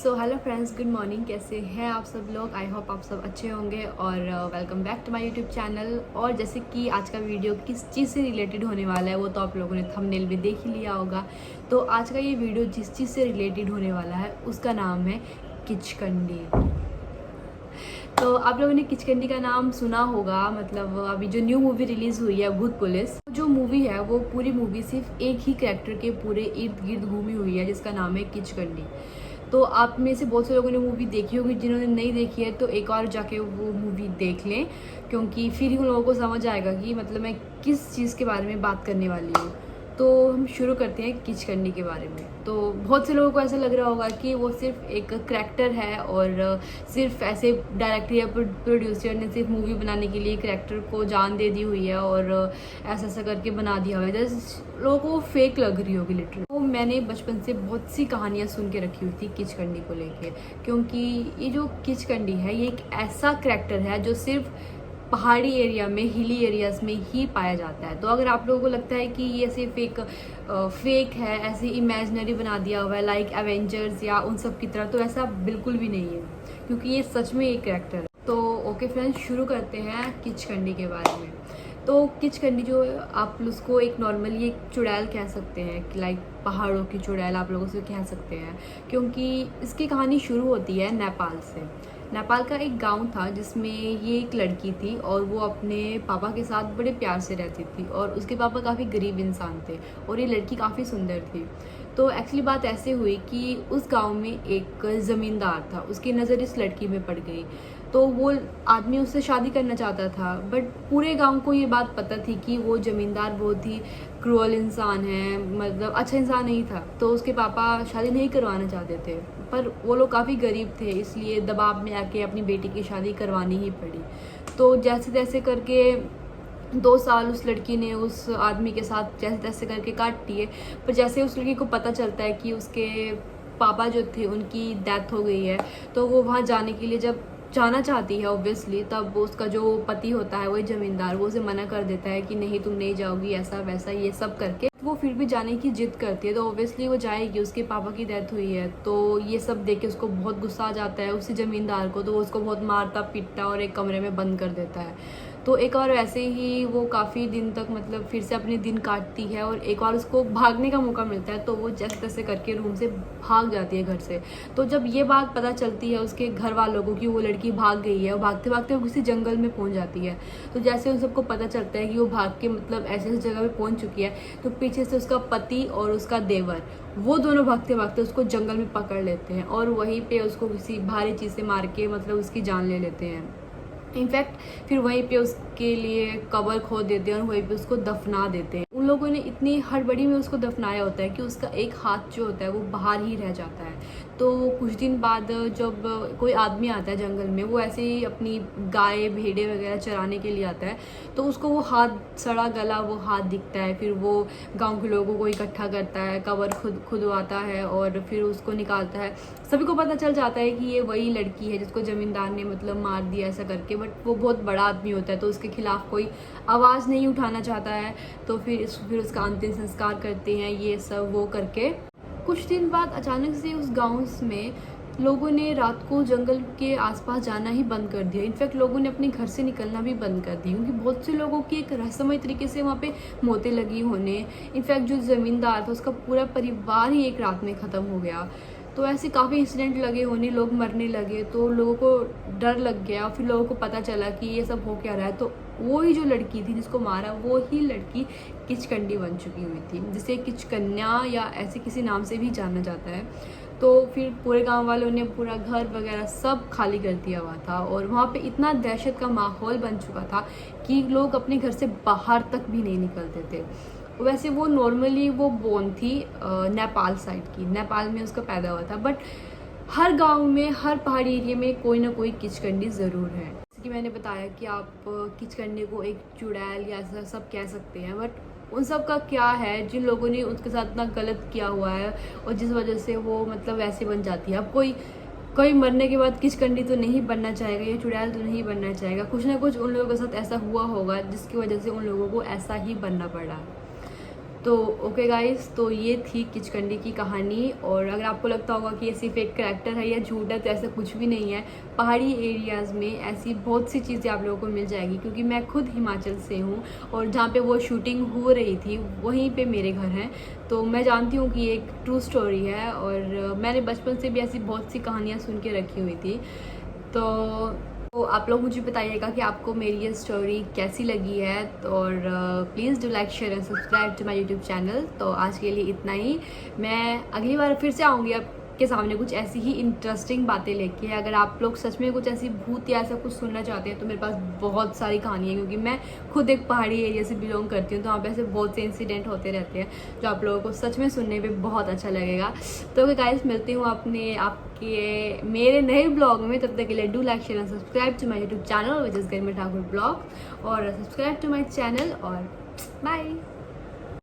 So hello friends, good morning. कैसे हैं आप सब लोग? आई होप आप सब अच्छे होंगे और welcome back to my YouTube channel. और जैसे कि आज का वीडियो किस चीज़ से रिलेटेड होने वाला है वो तो आप लोगों ने थंबनेल में देख ही लिया होगा। तो आज का ये वीडियो जिस चीज़ से रिलेटेड होने वाला है उसका नाम है किचकंडी। तो आप लोगों ने किचकंडी का नाम सुना होगा। मतलब अभी जो न्यू मूवी रिलीज़ हुई है भूत पुलिस, जो मूवी है वो पूरी मूवी सिर्फ एक ही कैरेक्टर के पूरे इर्द गिर्द घूमी हुई है जिसका नाम है किचकंडी। तो आप में से बहुत से लोगों ने मूवी देखी होगी, जिन्होंने नहीं देखी है तो एक और जाके वो मूवी देख लें, क्योंकि फिर ही उन लोगों को समझ आएगा कि मतलब मैं किस चीज़ के बारे में बात करने वाली हूँ। तो हम शुरू करते हैं किचकंडी के बारे में। तो बहुत से लोगों को ऐसा लग रहा होगा कि वो सिर्फ एक करैक्टर है और सिर्फ ऐसे डायरेक्टर या प्रोड्यूसर ने सिर्फ मूवी बनाने के लिए करैक्टर को जान दे दी हुई है और ऐसा ऐसा करके बना दिया हुआ है, जैसे लोगों को फेक लग रही होगी लिटरली। तो मैंने बचपन से बहुत सी कहानियाँ सुन के रखी हुई थी किचकंडी को लेके, क्योंकि ये जो किचकंडी है ये एक ऐसा करैक्टर है जो सिर्फ पहाड़ी एरिया में, हिली एरियाज में ही पाया जाता है। तो अगर आप लोगों को लगता है कि ये सिर्फ एक फेक है, ऐसे इमेजिनरी बना दिया हुआ है लाइक एवेंजर्स या उन सब की तरह, तो ऐसा बिल्कुल भी नहीं है, क्योंकि ये सच में एक कैरेक्टर है। तो ओके फ्रेंड्स, शुरू करते हैं किचकंडी के बारे में। तो किचकंडी जो आप उसको एक नॉर्मली एक चुड़ैल कह सकते हैं, लाइक पहाड़ों की चुड़ैल आप लोगों से कह सकते हैं, क्योंकि इसकी कहानी शुरू होती है नेपाल से। नेपाल का एक गांव था जिसमें ये एक लड़की थी और वो अपने पापा के साथ बड़े प्यार से रहती थी, और उसके पापा काफ़ी गरीब इंसान थे और ये लड़की काफ़ी सुंदर थी। तो एक्चुअली बात ऐसे हुई कि उस गांव में एक ज़मींदार था, उसकी नज़र इस लड़की में पड़ गई। तो वो आदमी उससे शादी करना चाहता था, बट पूरे गांव को ये बात पता थी कि वो ज़मींदार बहुत ही क्रूअल इंसान है, मतलब अच्छा इंसान नहीं था। तो उसके पापा शादी नहीं करवाना चाहते थे, पर वो लोग काफ़ी गरीब थे, इसलिए दबाव में आके अपनी बेटी की शादी करवानी ही पड़ी। तो जैसे तैसे करके 2 साल उस लड़की ने उस आदमी के साथ जैसे तैसे करके काट दिए। पर जैसे उस लड़की को पता चलता है कि उसके पापा जो थे उनकी डेथ हो गई है, तो वो वहाँ जाने के लिए जब जाना चाहती है ऑब्वियसली, तब वो उसका जो पति होता है वही ज़मींदार, वो उसे मना कर देता है कि नहीं तुम नहीं जाओगी, ऐसा वैसा ये सब करके वो फिर भी जाने की जिद करती है। तो ऑब्वियसली वो जाएगी, उसके पापा की डेथ हुई है। तो ये सब देख के उसको बहुत गुस्सा आ जाता है उसी ज़मींदार को, तो वो उसको बहुत मारता पीटता और एक कमरे में बंद कर देता है। तो एक और वैसे ही वो काफ़ी दिन तक मतलब फिर से अपने दिन काटती है, और एक और उसको भागने का मौका मिलता है, तो वो जैसे तैसे करके रूम से भाग जाती है घर से। तो जब ये बात पता चलती है उसके घर वालों को कि वो लड़की भाग गई है, और भागते भागते वो किसी जंगल में पहुंच जाती है। तो जैसे उन सबको पता चलता है कि वो भाग के मतलब ऐसे ऐसी जगह पे पहुंच चुकी है, तो पीछे से उसका पति और उसका देवर, वो दोनों भागते भागते उसको जंगल में पकड़ लेते हैं और वहीं पे उसको किसी भारी चीज़ से मार के मतलब उसकी जान ले लेते हैं। इनफैक्ट फिर वहीं पे उसके लिए कबर खोद देते हैं और वहीं पे उसको दफना देते हैं। उन लोगों ने इतनी हड़बड़ी में उसको दफनाया होता है कि उसका एक हाथ जो होता है वो बाहर ही रह जाता है। तो कुछ दिन बाद जब कोई आदमी आता है जंगल में, वो ऐसे ही अपनी गाय भेड़े वगैरह चराने के लिए आता है, तो उसको वो हाथ, सड़ा गला वो हाथ दिखता है। फिर वो गांव के लोगों को इकट्ठा करता है, कबर खुदवाता है और फिर उसको निकालता है। सभी को पता चल जाता है कि ये वही लड़की है जिसको ज़मींदार ने मतलब मार दिया ऐसा करके, बट वो बहुत बड़ा आदमी होता है तो उसके खिलाफ कोई आवाज़ नहीं उठाना चाहता है। तो फिर उसका अंतिम संस्कार करते हैं, ये सब वो करके। कुछ दिन बाद अचानक से उस गांव में लोगों ने रात को जंगल के आसपास जाना ही बंद कर दिया। इनफैक्ट लोगों ने अपने घर से निकलना भी बंद कर दिया, क्योंकि बहुत से लोगों की एक रहस्यमय तरीके से वहाँ पे मौतें लगी होने। इनफैक्ट जो ज़मींदार था उसका पूरा परिवार ही एक रात में ख़त्म हो गया। तो ऐसे काफ़ी इंसिडेंट लगे होने, लोग मरने लगे, तो लोगों को डर लग गया। फिर लोगों को पता चला कि ये सब हो क्या रहा है। तो वो ही जो लड़की थी जिसको मारा, वो ही लड़की किचकंडी बन चुकी हुई थी, जिसे किचकन्या या ऐसे किसी नाम से भी जाना जाता है। तो फिर पूरे गांव वालों ने पूरा घर वगैरह सब खाली कर दिया हुआ था, और वहाँ पे इतना दहशत का माहौल बन चुका था कि लोग अपने घर से बाहर तक भी नहीं निकलते थे। वैसे वो नॉर्मली वो बोर्न थी नेपाल साइड की, नेपाल में उसका पैदा हुआ था, बट हर गांव में, हर पहाड़ी एरिया में कोई ना कोई किचकंडी ज़रूर है। जैसे कि मैंने बताया कि आप किचकंडी को एक चुड़ैल या ऐसा सब कह सकते हैं, बट उन सब का क्या है जिन लोगों ने उसके साथ इतना गलत किया हुआ है और जिस वजह से वो मतलब वैसे बन जाती है। अब कोई मरने के बाद किचकंडी तो नहीं बनना चाहेगा, या चुड़ैल तो नहीं बनना चाहेगा। कुछ ना कुछ उन लोगों के साथ ऐसा हुआ होगा जिसकी वजह से उन लोगों को ऐसा ही बनना पड़ा। तो ओके गाइस, तो ये थी किचकंडी की कहानी। और अगर आपको लगता होगा कि ये सिर्फ एक करैक्टर है या झूठ है, तो ऐसा कुछ भी नहीं है। पहाड़ी एरियाज़ में ऐसी बहुत सी चीज़ें आप लोगों को मिल जाएगी, क्योंकि मैं खुद हिमाचल से हूँ और जहाँ पे वो शूटिंग हो रही थी वहीं पे मेरे घर हैं। तो मैं जानती हूँ कि ये एक ट्रू स्टोरी है, और मैंने बचपन से भी ऐसी बहुत सी कहानियाँ सुन के रखी हुई थी। तो आप लोग मुझे बताइएगा कि आपको मेरी ये स्टोरी कैसी लगी है। और please do like share and subscribe to my YouTube channel. तो आज के लिए इतना ही। मैं अगली बार फिर से आऊँगी आपके सामने कुछ ऐसी ही इंटरेस्टिंग बातें लेके। अगर आप लोग सच में कुछ ऐसी भूत या ऐसा कुछ सुनना चाहते हैं तो मेरे पास बहुत सारी कहानियाँ, क्योंकि मैं खुद एक पहाड़ी एरिया से बिलोंग करती हूँ। तो वहाँ पे ऐसे बहुत से इंसिडेंट होते रहते हैं जो आप लोगों को सच में सुनने में बहुत अच्छा लगेगा। तो गाइस, मिलती हूँ आपके मेरे नए ब्लॉग में। तब तक के लिए do like share and subscribe to my YouTube channel which is Garima Thakur blog, और सब्सक्राइब टू माय चैनल। और बाय।